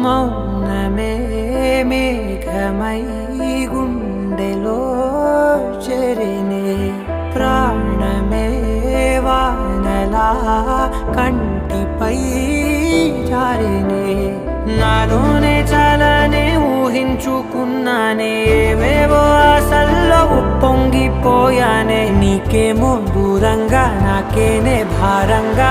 మౌనమే మేఘమై గుండెలో చెరినే ప్రాణమే వానలా కంటిపై జారినే నాలోనే చాలానే ఊహించుకున్నానే ఏవేవో ఆశల్లో ఉప్పొంగిపోయానే నీకేమో దూరంగా నాకేనే భారంగా